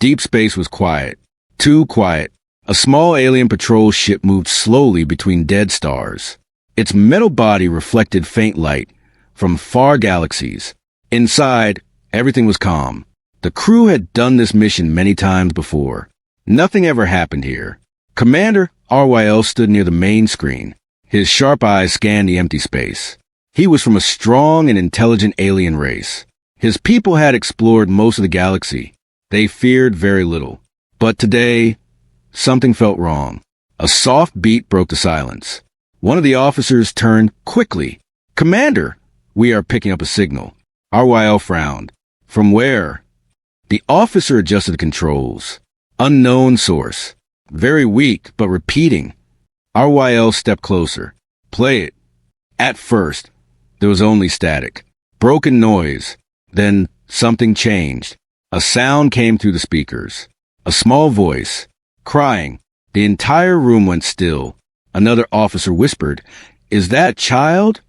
Deep space was quiet. Too quiet. A small alien patrol ship moved slowly between dead stars. Its metal body reflected faint light from far galaxies. Inside, everything was calm. The crew had done this mission many times before. Nothing ever happened here. Commander RYL stood near the main screen. His sharp eyes scanned the empty space. He was from a strong and intelligent alien race. His people had explored most of the galaxy. They feared very little. But today, something felt wrong. A soft beat broke the silence. One of the officers turned quickly. "Commander, we are picking up a signal." RYL frowned. "From where?" The officer adjusted the controls. "Unknown source. Very weak, but repeating." RYL stepped closer. "Play it." At first, there was only static. Broken noise. Then something changed. A sound came through the speakers. A small voice. Crying. The entire room went still. Another officer whispered, "Is that a child?"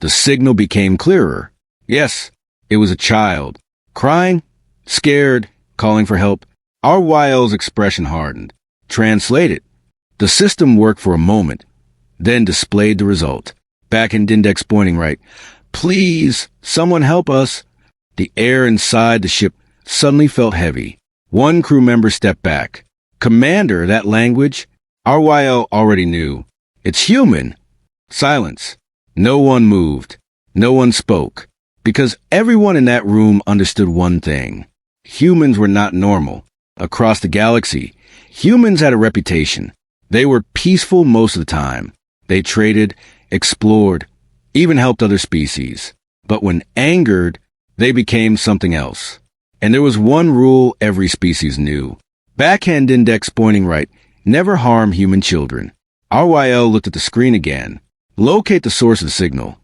The signal became clearer. Yes, it was a child. Crying, scared, calling for help. RYL's expression hardened. Translated. The system worked for a moment, then displayed the result. Back-end index pointing right. "Please, someone help us." The air inside the ship suddenly felt heavy. One crew member stepped back. "Commander, that language?" RYL already knew. "It's human." Silence. No one moved. No one spoke. Because everyone in that room understood one thing. Humans were not normal. Across the galaxy, humans had a reputation. They were peaceful most of the time. They traded, explored, even helped other species. But when angered, they became something else. And there was one rule every species knew. Backhand index pointing right. Never harm human children. RYL looked at the screen again. Locate the source of the signal.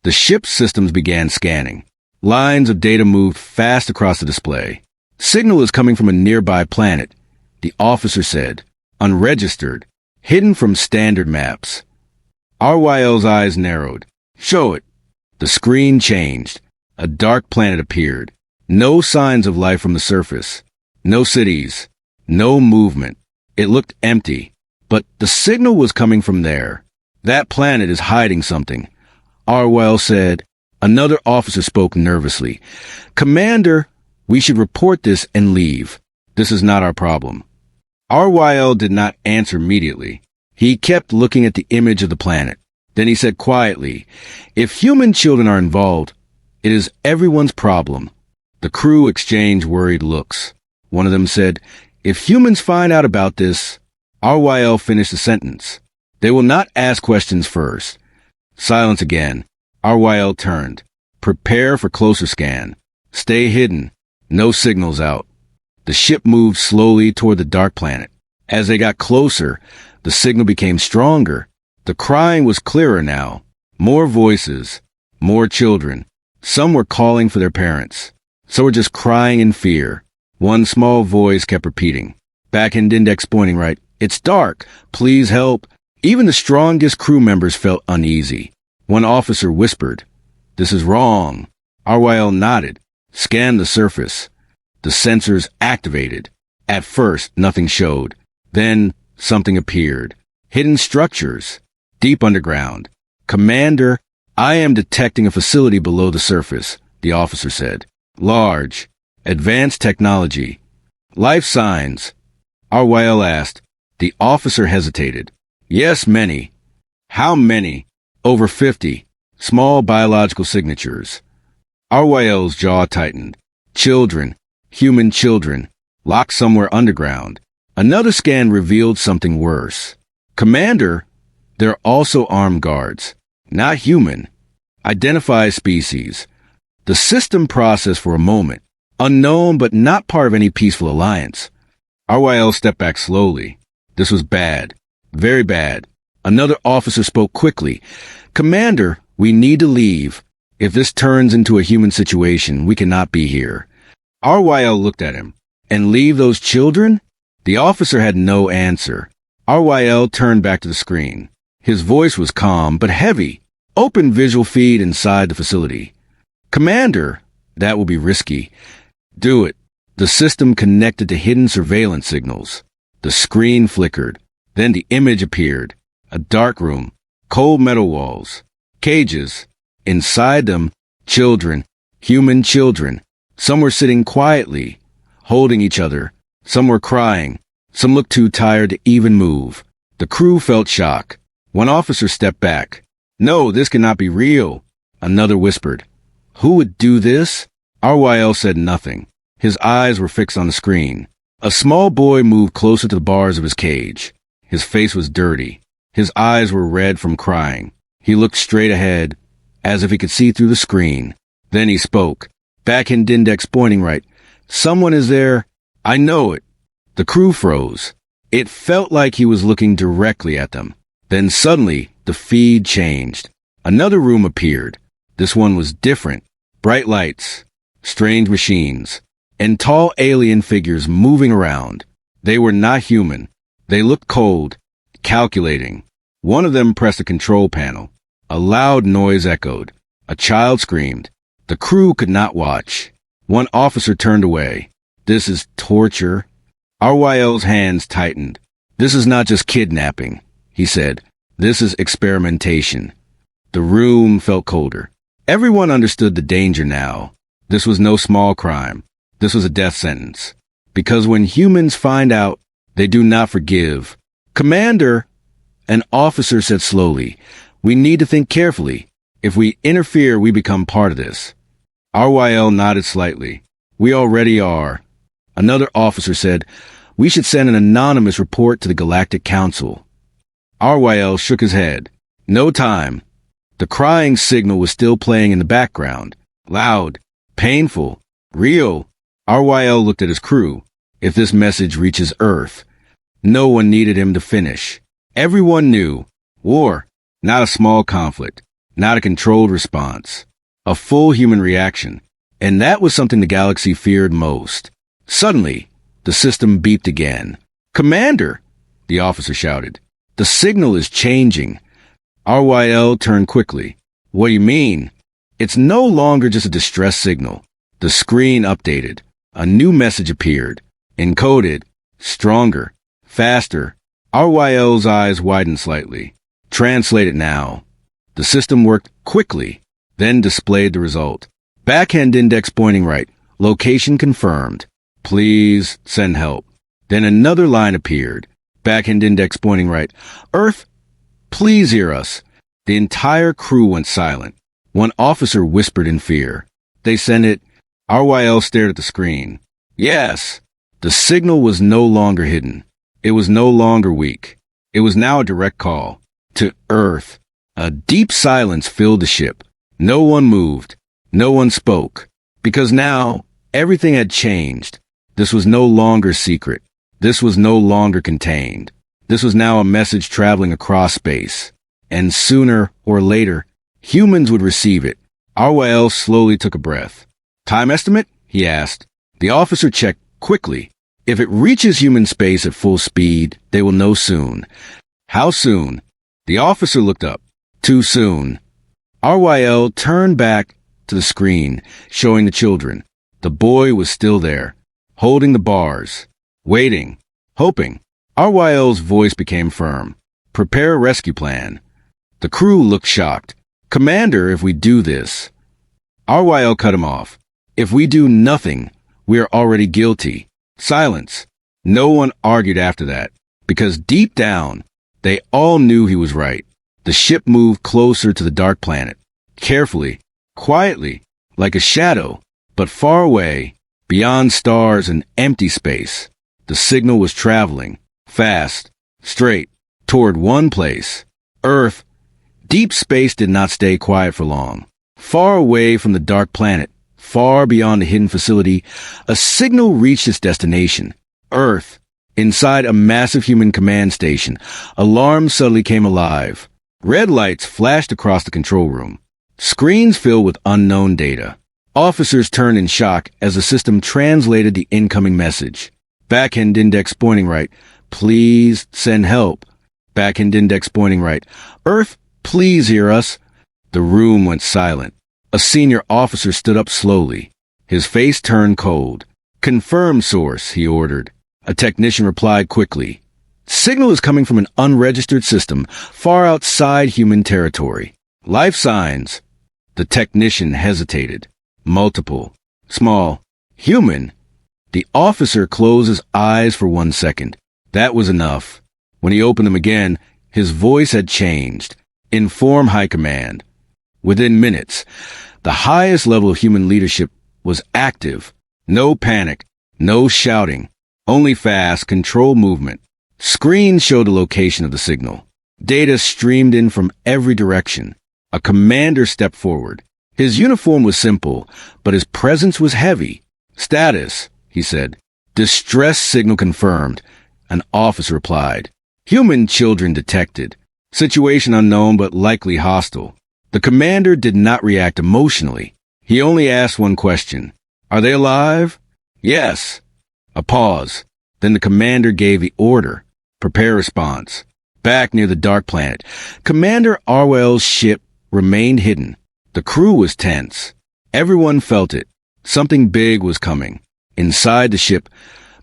The ship's systems began scanning. Lines of data moved fast across the display. "Signal is coming from a nearby planet," the officer said. "Unregistered. Hidden from standard maps." RYL's eyes narrowed. "Show it." The screen changed. A dark planet appeared. No signs of life from the surface. No cities. No movement. It looked empty. But the signal was coming from there. "That planet is hiding something," RYL said. Another officer spoke nervously. "Commander, we should report this and leave. This is not our problem." RYL did not answer immediately. He kept looking at the image of the planet. Then he said quietly, "If human children are involved, it is everyone's problem." The crew exchanged worried looks. One of them said, "If humans find out about this..." RYL finished the sentence. "They will not ask questions first." Silence again. RYL turned. "Prepare for closer scan. Stay hidden. No signals out." The ship moved slowly toward the dark planet. As they got closer, the signal became stronger. The crying was clearer now. More voices. More children. Some were calling for their parents. Some were just crying in fear. One small voice kept repeating. Backhand index pointing right. "It's dark. Please help." Even the strongest crew members felt uneasy. One officer whispered, "This is wrong." RYL nodded. Scanned the surface. The sensors activated. At first, nothing showed. Then, something appeared. Hidden structures. Deep underground. "Commander, I am detecting a facility below the surface," the officer said. "Large. Advanced technology. Life signs." RYL asked. The officer hesitated. "Yes, many." "How many?" "Over 50. Small biological signatures." RYL's jaw tightened. "Children. Human children. Locked somewhere underground." Another scan revealed something worse. "Commander, there are also armed guards. Not human. Identify species." The system processed for a moment. Unknown but not part of any peaceful alliance. RYL stepped back slowly. This was bad. Very bad. Another officer spoke quickly. "Commander, we need to leave. If this turns into a human situation, we cannot be here." RYL looked at him. "And leave those children?" The officer had no answer. RYL turned back to the screen. His voice was calm but heavy. "Open visual feed inside the facility." "Commander, that will be risky." "Do it." The system connected to hidden surveillance signals. The screen flickered. Then the image appeared. A dark room, cold metal walls, cages. Inside them, children, human children. Some were sitting quietly, holding each other. Some were crying. Some looked too tired to even move. The crew felt shock. One officer stepped back. "No, this cannot be real." Another whispered. "Who would do this?" RYL said nothing. His eyes were fixed on the screen. A small boy moved closer to the bars of his cage. His face was dirty. His eyes were red from crying. He looked straight ahead, as if he could see through the screen. Then he spoke. Backhand index pointing right. "Someone is there. I know it." The crew froze. It felt like he was looking directly at them. Then suddenly, the feed changed. Another room appeared. This one was different. Bright lights, strange machines, and tall alien figures moving around. They were not human. They looked cold, calculating. One of them pressed a control panel. A loud noise echoed. A child screamed. The crew could not watch. One officer turned away. "This is torture." RYL's hands tightened. "This is not just kidnapping," he said. "This is experimentation." The room felt colder. Everyone understood the danger now. This was no small crime. This was a death sentence. Because when humans find out, they do not forgive. "Commander," an officer said slowly, "we need to think carefully. If we interfere, we become part of this." RYL nodded slightly. "We already are." Another officer said, "We should send an anonymous report to the Galactic Council." RYL shook his head. "No time." The crying signal was still playing in the background. Loud, painful, real. RYL looked at his crew. If this message reaches Earth, no one needed him to finish. Everyone knew. War, not a small conflict, not a controlled response. A full human reaction. And that was something the galaxy feared most. Suddenly, the system beeped again. "Commander!" the officer shouted. "The signal is changing." RYL turned quickly. "What do you mean?" "It's no longer just a distress signal." The screen updated. A new message appeared. Encoded. Stronger. Faster. RYL's eyes widened slightly. "Translate it now." The system worked quickly, then displayed the result. Backhand index pointing right. Location confirmed. "Please send help." Then another line appeared. Backhand index pointing right. "Earth, please hear us." The entire crew went silent. One officer whispered in fear. "They sent it." RYL stared at the screen. Yes. The signal was no longer hidden. It was no longer weak. It was now a direct call. To Earth. A deep silence filled the ship. No one moved. No one spoke. Because now, everything had changed. This was no longer secret. This was no longer contained. This was now a message traveling across space. And sooner or later, humans would receive it. RYL slowly took a breath. "Time estimate?" he asked. The officer checked quickly. "If it reaches human space at full speed, they will know soon." "How soon?" The officer looked up. "Too soon." RYL turned back to the screen, showing the children. The boy was still there, holding the bars, waiting, hoping. RYL's voice became firm. "Prepare a rescue plan." The crew looked shocked. "Commander, if we do this..." RYL cut him off. "If we do nothing, we are already guilty." Silence. No one argued after that, because deep down, they all knew he was right. The ship moved closer to the dark planet, carefully, quietly, like a shadow, but far away, beyond stars and empty space. The signal was traveling, fast, straight, toward one place, Earth. Deep space did not stay quiet for long. Far away from the dark planet, far beyond the hidden facility, a signal reached its destination, Earth. Inside a massive human command station, alarms suddenly came alive. Red lights flashed across the control room. Screens filled with unknown data. Officers turned in shock as the system translated the incoming message. Backhand index pointing right. "Please send help." Backhand index pointing right. "Earth, please hear us." The room went silent. A senior officer stood up slowly. His face turned cold. Confirm source, he ordered. A technician replied quickly. Signal is coming from an unregistered system far outside human territory. Life signs. The technician hesitated. Multiple. Small. Human. The officer closed his eyes for 1 second. That was enough. When he opened them again, his voice had changed. Inform High Command. Within minutes, the highest level of human leadership was active. No panic, no shouting, only fast, controlled movement. Screens showed the location of the signal. Data streamed in from every direction. A commander stepped forward. His uniform was simple, but his presence was heavy. Status, he said. Distress signal confirmed. An officer replied. Human children detected. Situation unknown but likely hostile. The commander did not react emotionally. He only asked one question. Are they alive? Yes. A pause. Then the commander gave the order. Prepare response. Back near the dark planet, Commander Arwell's ship remained hidden. The crew was tense. Everyone felt it. Something big was coming. Inside the ship,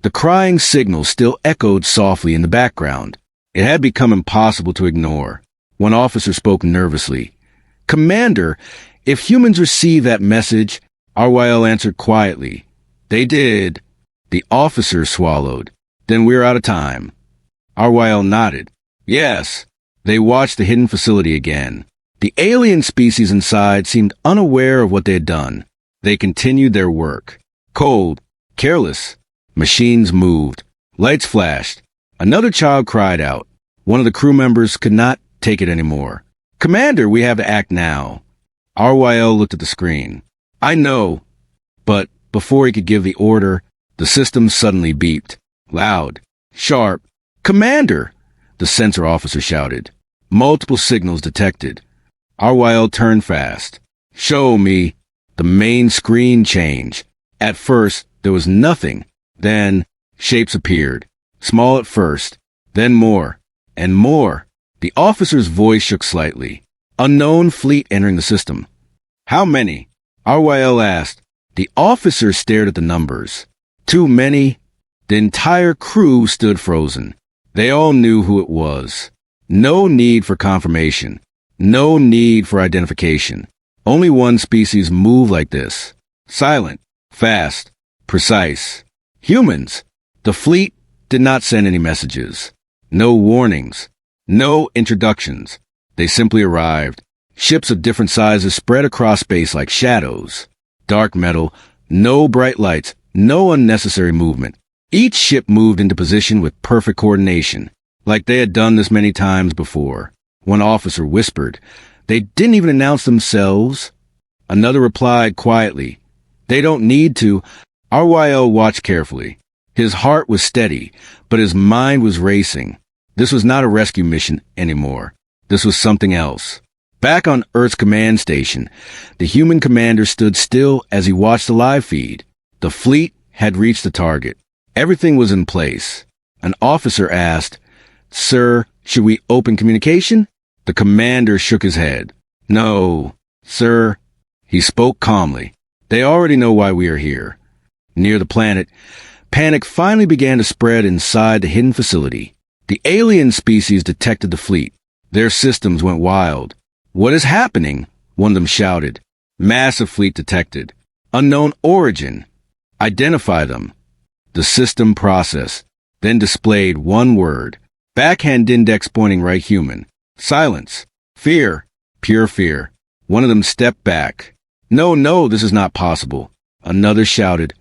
the crying signal still echoed softly in the background. It had become impossible to ignore. One officer spoke nervously. Commander, if humans receive that message, Arwell answered quietly. They did. The officer swallowed. Then we're out of time. Arwell nodded. Yes. They watched the hidden facility again. The alien species inside seemed unaware of what they had done. They continued their work. Cold, careless. Machines moved. Lights flashed. Another child cried out. One of the crew members could not take it anymore. Commander, we have to act now. Arwell looked at the screen. I know. But before he could give the order, the system suddenly beeped. Loud. Sharp. Commander! The sensor officer shouted. Multiple signals detected. Arwell turned fast. Show me. The main screen changed. At first, there was nothing. Then, shapes appeared. Small at first. Then more. And more. The officer's voice shook slightly. Unknown fleet entering the system. How many? Arwell asked. The officer stared at the numbers. Too many. The entire crew stood frozen. They all knew who it was. No need for confirmation. No need for identification. Only one species moved like this. Silent, fast, precise. Humans. The fleet did not send any messages. No warnings. No introductions. They simply arrived. Ships of different sizes spread across space like shadows. Dark metal, no bright lights, no unnecessary movement. Each ship moved into position with perfect coordination, like they had done this many times before. One officer whispered, They didn't even announce themselves. Another replied quietly, They don't need to. Arwell watched carefully. His heart was steady, but his mind was racing. This was not a rescue mission anymore. This was something else. Back on Earth's command station, the human commander stood still as he watched the live feed. The fleet had reached the target. Everything was in place. An officer asked, Sir, should we open communication? The commander shook his head. No, sir. He spoke calmly. They already know why we are here. Near the planet, panic finally began to spread inside the hidden facility. The alien species detected the fleet. Their systems went wild. What is happening? One of them shouted. Massive fleet detected. Unknown origin. Identify them. The system processed, then displayed one word. Backhand index pointing right human. Silence. Fear. Pure fear. One of them stepped back. No, this is not possible. Another shouted.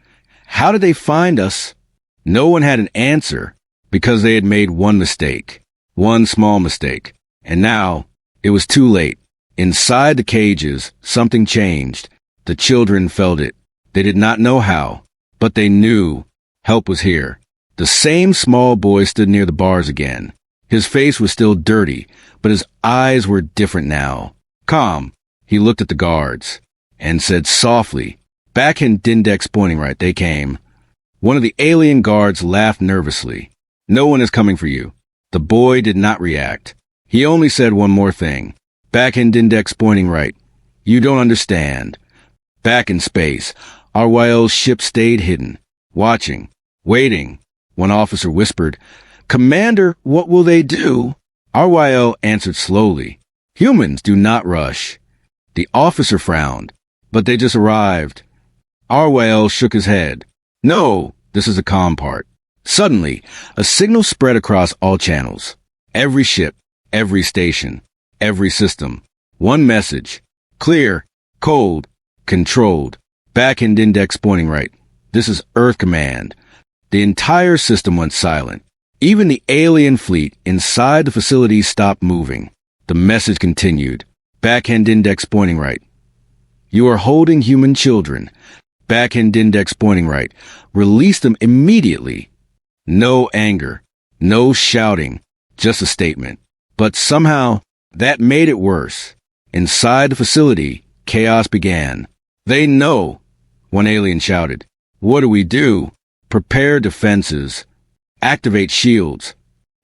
How did they find us? No one had an answer, because they had made one mistake. One small mistake. And now, it was too late. Inside the cages, something changed. The children felt it. They did not know how, but they knew. Help was here. The same small boy stood near the bars again. His face was still dirty, but his eyes were different now. Calm. He looked at the guards and said softly, Backhand index pointing right, they came. One of the alien guards laughed nervously. No one is coming for you. The boy did not react. He only said one more thing. Backhand index pointing right. You don't understand. Back in space, Arwell's ship stayed hidden. watching, waiting. One officer whispered, "Commander, what will they do?" RYL answered slowly, "Humans do not rush." The officer frowned, "But they just arrived." RYL shook his head. "No, this is the calm part." Suddenly, a signal spread across all channels. Every ship, every station, every system. One message. Clear, cold, controlled. Backhand index pointing right. This is Earth Command. The entire system went silent. Even the alien fleet inside the facility stopped moving. The message continued. Backhand index pointing right. You are holding human children. Backhand index pointing right. Release them immediately. No anger. No shouting. Just a statement. But somehow, that made it worse. Inside the facility, chaos began. "They know," one alien shouted. "What do we do?" "Prepare defenses. Activate shields."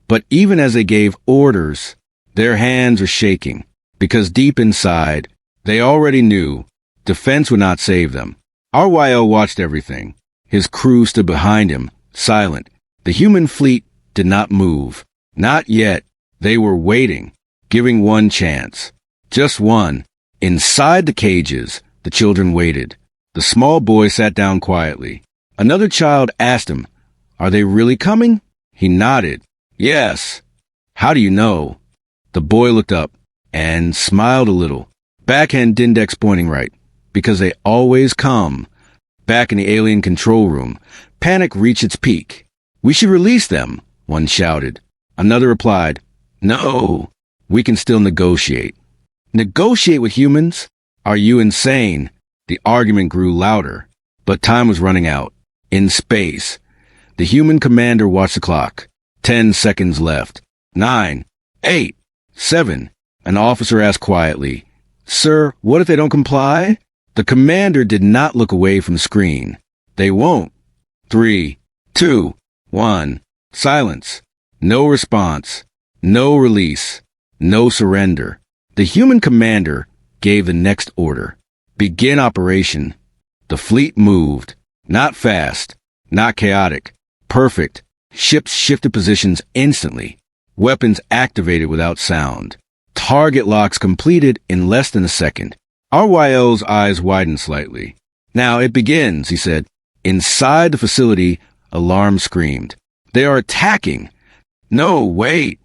But even as they gave orders, their hands were shaking, because deep inside, they already knew defense would not save them. RYL watched everything. His crew stood behind him, silent. The human fleet did not move. Not yet. They were waiting, giving one chance. Just one. Inside the cages, the children waited. The small boy sat down quietly. Another child asked him, "Are they really coming?" He nodded. "Yes." "How do you know?" The boy looked up and smiled a little. Backhand index pointing right. "Because they always come." Back in the alien control room, panic reached its peak. "We should release them," one shouted. Another replied, "No, we can still negotiate." "Negotiate with humans? Are you insane?" The argument grew louder, but time was running out. In space, the human commander watched the clock. 10 seconds left. 9, 8, 7. An officer asked quietly, "Sir, what if they don't comply?" The commander did not look away from the screen. "They won't." 3, 2, 1. Silence. No response. No release. No surrender. The human commander gave the next order. Begin operation. The fleet moved. Not fast. Not chaotic. Perfect. Ships shifted positions instantly. Weapons activated without sound. Target locks completed in less than a second. RYL's eyes widened slightly. "Now it begins," he said. Inside the facility, alarm screamed. "They are attacking!" "No, wait!"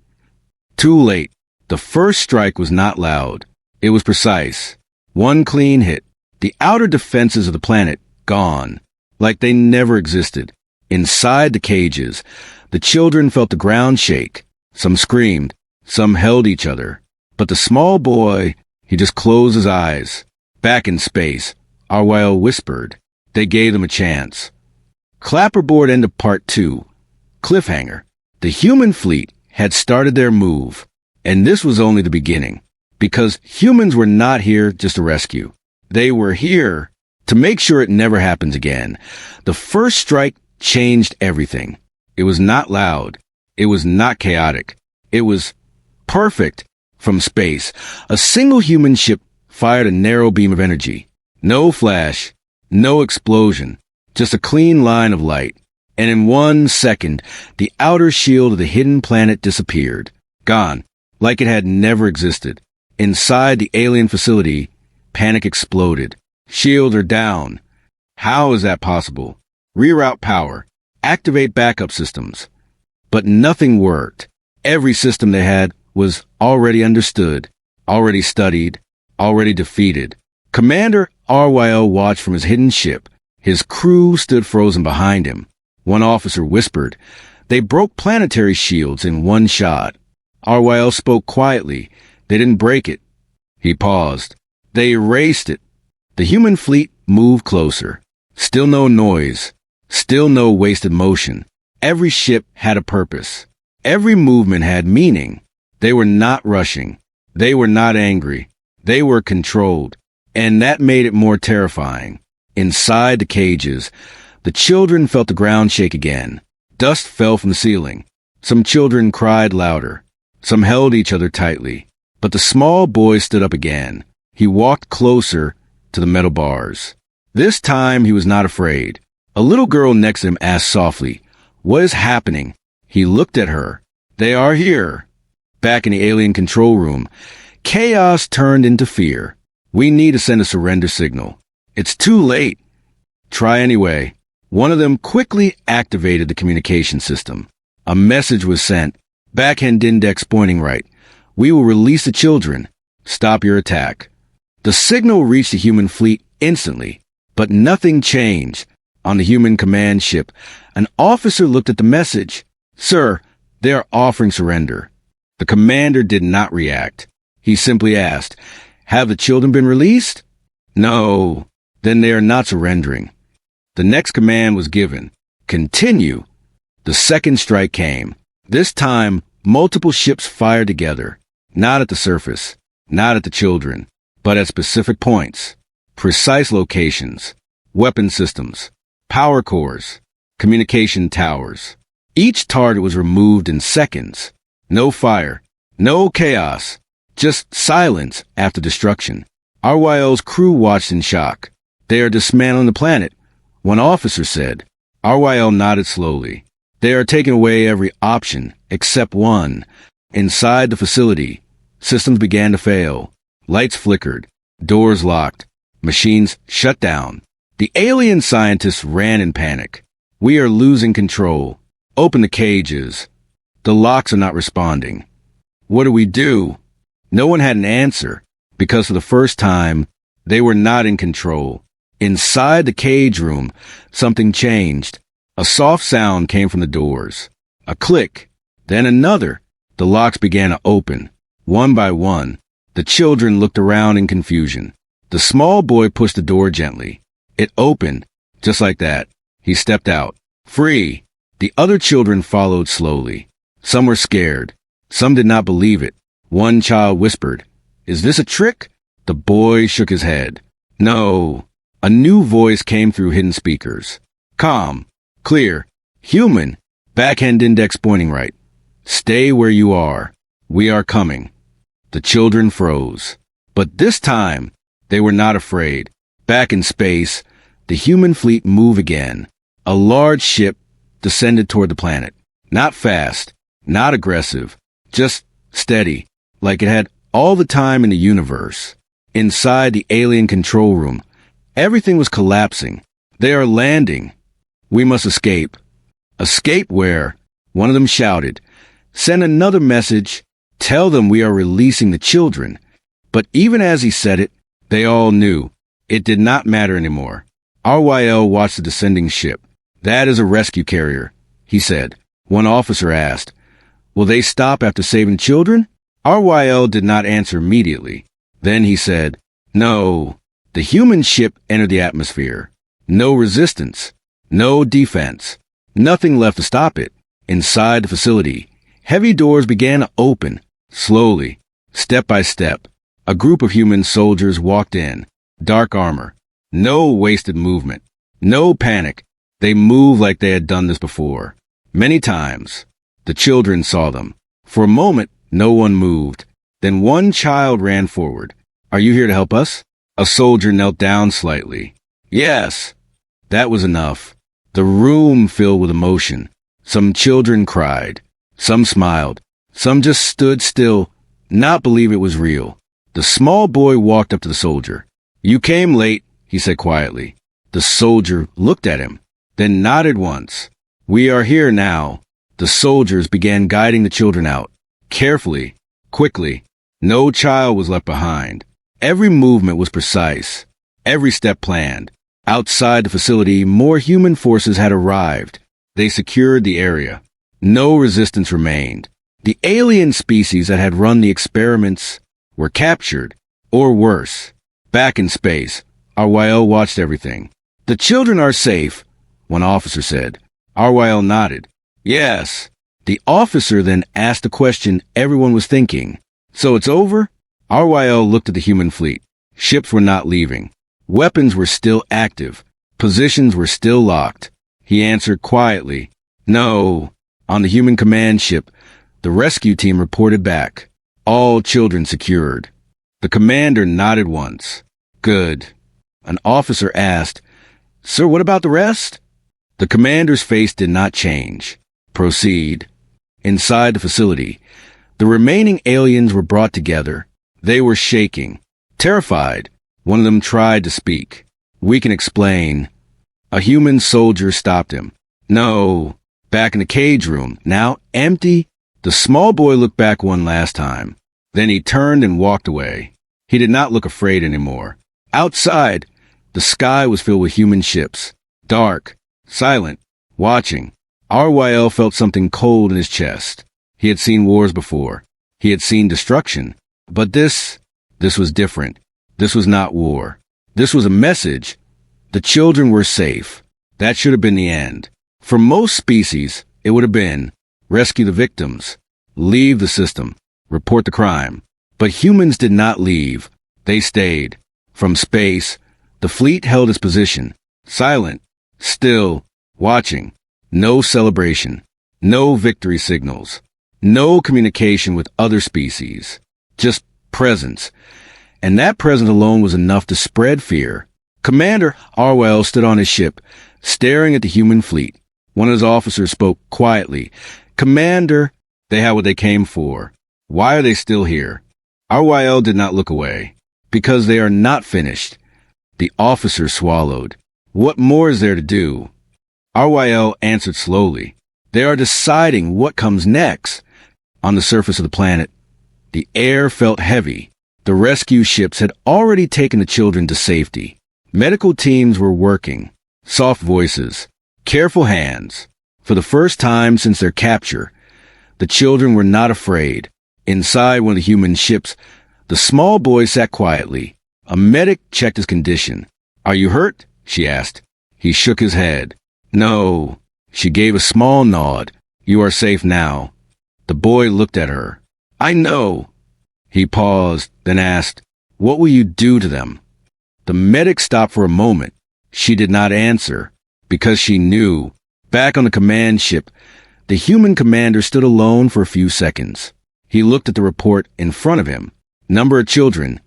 Too late. The first strike was not loud. It was precise. One clean hit. The outer defenses of the planet gone, like they never existed. Inside the cages, the children felt the ground shake. Some screamed. Some held each other. But the small boy, he just closed his eyes. Back in space, RYL whispered. They gave them a chance. Clapperboard end of Part 2. Cliffhanger. The human fleet had started their move, and this was only the beginning, because humans were not here just to rescue. They were here to make sure it never happens again. The first strike changed everything. It was not loud. It was not chaotic. It was perfect. From space, a single human ship fired a narrow beam of energy. No flash, no explosion, just a clean line of light. And in 1 second, the outer shield of the hidden planet disappeared. Gone, like it had never existed. Inside the alien facility, panic exploded. Shields are down. How is that possible? Reroute power. Activate backup systems. But nothing worked. Every system they had was already understood, already studied, already defeated. Commander RYL watched from his hidden ship. His crew stood frozen behind him. One officer whispered, "They broke planetary shields in one shot." RYL spoke quietly. "They didn't break it." He paused. "They erased it." The human fleet moved closer. Still no noise. Still no wasted motion. Every ship had a purpose. Every movement had meaning. They were not rushing. They were not angry. They were controlled. And that made it more terrifying. Inside the cages, the children felt the ground shake again. Dust fell from the ceiling. Some children cried louder. Some held each other tightly. But the small boy stood up again. He walked closer to the metal bars. This time he was not afraid. A little girl next to him asked softly, "What is happening?" He looked at her. "They are here." Back in the alien control room, chaos turned into fear. "We need to send a surrender signal." "It's too late." "Try anyway." One of them quickly activated the communication system. A message was sent. Backhand index pointing right. "We will release the children. Stop your attack." The signal reached the human fleet instantly, but nothing changed. On the human command ship, an officer looked at the message. "Sir, they are offering surrender." The commander did not react. He simply asked, "Have the children been released?" "No." "Then they are not surrendering." The next command was given. "Continue." The second strike came. This time, multiple ships fired together. Not at the surface, not at the children, but at specific points. Precise locations, weapon systems, power cores, communication towers. Each target was removed in seconds. No fire, no chaos, just silence after destruction. RYL's crew watched in shock. "They are dismantling the planet," one officer said. RYL nodded slowly. "They are taking away every option except one." Inside the facility, systems began to fail. Lights flickered, doors locked, machines shut down. The alien scientists ran in panic. "We are losing control. Open the cages. The locks are not responding." "What do we do?" No one had an answer, because for the first time, they were not in control. Inside the cage room, something changed. A soft sound came from the doors. A click, then another. The locks began to open, one by one. The children looked around in confusion. The small boy pushed the door gently. It opened, just like that. He stepped out. Free. The other children followed slowly. Some were scared. Some did not believe it. One child whispered, "Is this a trick?" The boy shook his head. "No." A new voice came through hidden speakers. Calm, clear, human, backhand index pointing right. "Stay where you are. We are coming." The children froze. But this time, they were not afraid. Back in space, the human fleet moved again. A large ship descended toward the planet. Not fast, not aggressive, just steady, like it had all the time in the universe. Inside the alien control room, everything was collapsing. "They are landing. We must escape." "Escape where?" One of them shouted. "Send another message. Tell them we are releasing the children." But even as he said it, they all knew. It did not matter anymore. RYL watched the descending ship. "That is a rescue carrier," he said. One officer asked, "Will they stop after saving children?" RYL did not answer immediately. Then he said, "No." The human ship entered the atmosphere. No resistance. No defense. Nothing left to stop it. Inside the facility, heavy doors began to open. Slowly, step by step, a group of human soldiers walked in. Dark armor. No wasted movement. No panic. They moved like they had done this before. Many times. The children saw them. For a moment, no one moved. Then one child ran forward. "Are you here to help us?" A soldier knelt down slightly. "Yes." That was enough. The room filled with emotion. Some children cried. Some smiled. Some just stood still, not believe it was real. The small boy walked up to the soldier. "You came late," he said quietly. The soldier looked at him, then nodded once. "We are here now." The soldiers began guiding the children out. Carefully, quickly. No child was left behind. Every movement was precise. Every step planned. Outside the facility, more human forces had arrived. They secured the area. No resistance remained. The alien species that had run the experiments were captured, or worse. Back in space, RYL watched everything. "The children are safe," one officer said. RYL nodded. "Yes." The officer then asked the question everyone was thinking. "So it's over?" RYL looked at the human fleet. Ships were not leaving. Weapons were still active. Positions were still locked. He answered quietly, "No." On the human command ship, the rescue team reported back. All children secured. The commander nodded once. "Good." An officer asked, "Sir, what about the rest?" The commander's face did not change. Proceed. Inside the facility, the remaining aliens were brought together. They were shaking. Terrified, one of them tried to speak. We can explain. A human soldier stopped him. No. Back in the cage room, now empty. The small boy looked back one last time. Then he turned and walked away. He did not look afraid anymore. Outside, the sky was filled with human ships. Dark, silent, watching. RYL felt something cold in his chest. He had seen wars before. He had seen destruction. But this was different. This was not war. This was a message. The children were safe. That should have been the end. For most species, it would have been rescue the victims, leave the system, report the crime. But humans did not leave. They stayed. From space, the fleet held its position, silent, still, watching. No celebration, no victory signals, no communication with other species, just presence. And that presence alone was enough to spread fear. Commander Arwell stood on his ship, staring at the human fleet. One of his officers spoke quietly. Commander, they had what they came for. Why are they still here? Arwell did not look away. Because they are not finished. The officer swallowed. What more is there to do? RYL answered slowly. They are deciding what comes next. On the surface of the planet, the air felt heavy. The rescue ships had already taken the children to safety. Medical teams were working. Soft voices. Careful hands. For the first time since their capture, the children were not afraid. Inside one of the human ships, the small boy sat quietly. A medic checked his condition. Are you hurt? She asked. He shook his head. No. She gave a small nod. You are safe now. The boy looked at her. I know. He paused, then asked, what will you do to them? The medic stopped for a moment. She did not answer, because she knew. Back on the command ship, the human commander stood alone for a few seconds. He looked at the report in front of him. Number of children,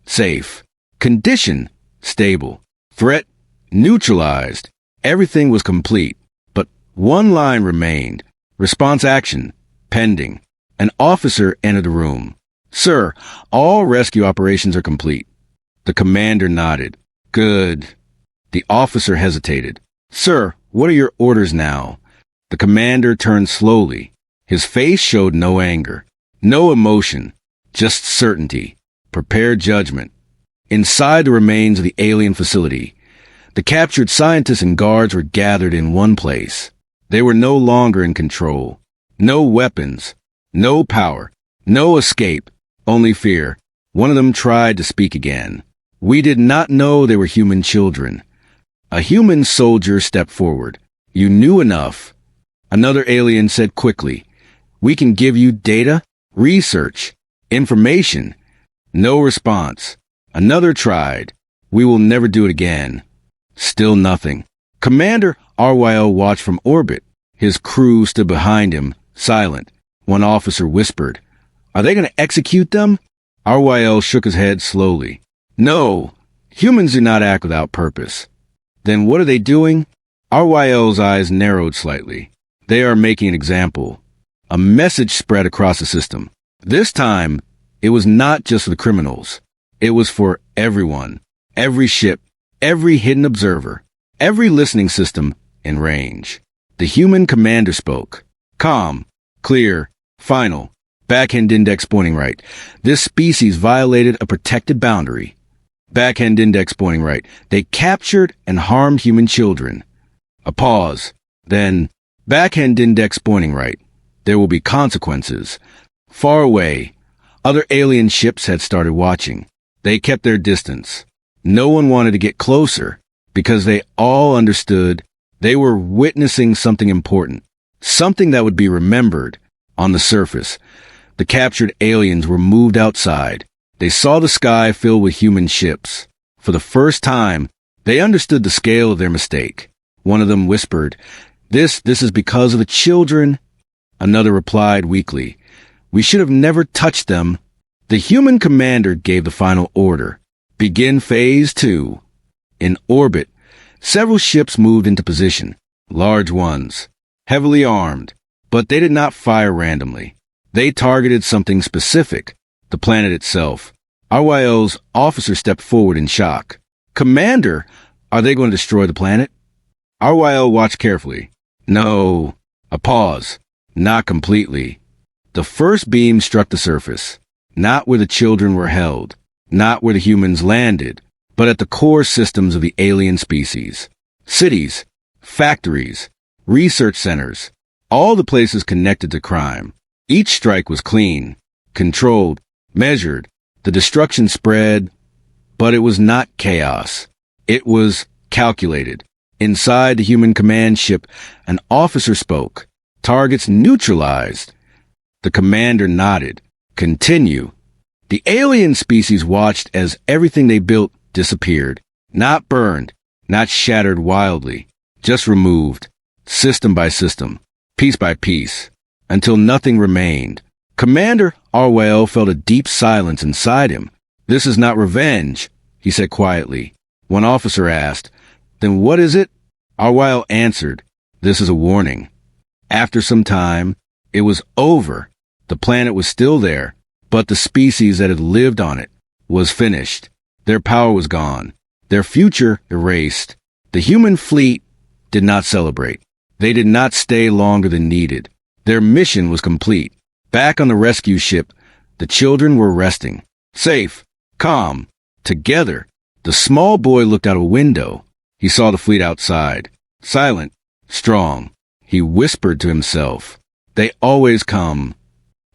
safe. Condition, stable. Threat, neutralized. Everything was complete. But one line remained. Response action, pending. An officer entered the room. Sir, all rescue operations are complete. The commander nodded. Good. The officer hesitated. Sir, what are your orders now? The commander turned slowly. His face showed no anger, no emotion. Just certainty. Prepare judgment. Inside the remains of the alien facility, the captured scientists and guards were gathered in one place. They were no longer in control. No weapons. No power. No escape. Only fear. One of them tried to speak again. We did not know they were human children. A human soldier stepped forward. You knew enough. Another alien said quickly, we can give you data, research, information. No response. Another tried. We will never do it again. Still nothing. Commander Arwyle watched from orbit. His crew stood behind him, silent. One officer whispered, are they going to execute them? Arwyle shook his head slowly. No, humans do not act without purpose. Then what are they doing? Arwyle's eyes narrowed slightly. They are making an example. A message spread across the system. This time, it was not just for the criminals. It was for everyone. Every ship, every hidden observer, every listening system in range. The human commander spoke. Calm, clear, final. Backhand index pointing right. This species violated a protected boundary. Backhand index pointing right. They captured and harmed human children. A pause. Then, backhand index pointing right. There will be consequences. Far away, other alien ships had started watching. They kept their distance. No one wanted to get closer because they all understood they were witnessing something important, something that would be remembered. On the surface, the captured aliens were moved outside. They saw the sky filled with human ships. For the first time, they understood the scale of their mistake. One of them whispered, This is because of the children. Another replied weakly, we should have never touched them. The human commander gave the final order. Begin phase 2. In orbit, several ships moved into position. Large ones, heavily armed, but they did not fire randomly. They targeted something specific, the planet itself. RYO's officer stepped forward in shock. Commander, are they going to destroy the planet? RYO watched carefully. No. A pause. Not completely. The first beam struck the surface, not where the children were held, not where the humans landed, but at the core systems of the alien species. Cities, factories, research centers, all the places connected to crime. Each strike was clean, controlled, measured. The destruction spread, but it was not chaos. It was calculated. Inside the human command ship, an officer spoke. Targets neutralized. The commander nodded. Continue. The alien species watched as everything they built disappeared. Not burned, not shattered wildly, just removed, system by system, piece by piece, until nothing remained. Commander Arwell felt a deep silence inside him. This is not revenge, he said quietly. One officer asked, then what is it? Arwell answered, this is a warning. After some time, it was over. The planet was still there, but the species that had lived on it was finished. Their power was gone. Their future erased. The human fleet did not celebrate. They did not stay longer than needed. Their mission was complete. Back on the rescue ship, the children were resting. Safe, calm, together. The small boy looked out a window. He saw the fleet outside. Silent, strong. He whispered to himself, they always come.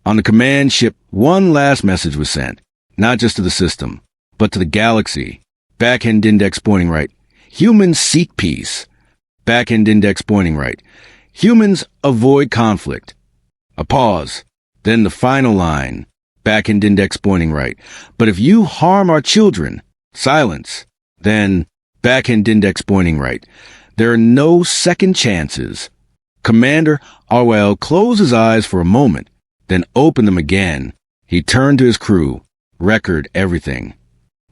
On the command ship, one last message was sent, not just to the system, but to the galaxy. Backhand index pointing right. Humans seek peace. Backhand index pointing right. Humans avoid conflict. A pause. Then the final line. Backhand index pointing right. But if you harm our children, silence. Then backhand index pointing right. There are no second chances. Commander Arwell closed his eyes for a moment, then opened them again. He turned to his crew, record everything.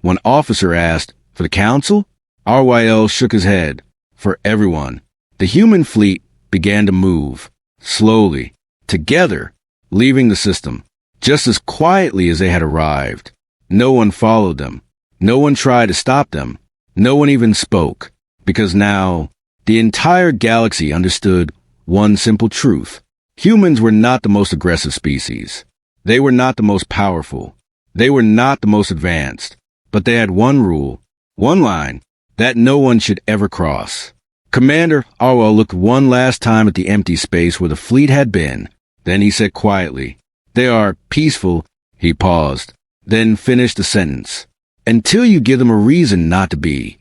One officer asked, for the council? Arwell shook his head. For everyone. The human fleet began to move, slowly, together, leaving the system, just as quietly as they had arrived. No one followed them. No one tried to stop them. No one even spoke, because now the entire galaxy understood one simple truth. Humans were not the most aggressive species. They were not the most powerful. They were not the most advanced. But they had one rule, one line, that no one should ever cross. Commander Arwell looked one last time at the empty space where the fleet had been. Then he said quietly, they are peaceful. He paused, then finished the sentence. Until you give them a reason not to be.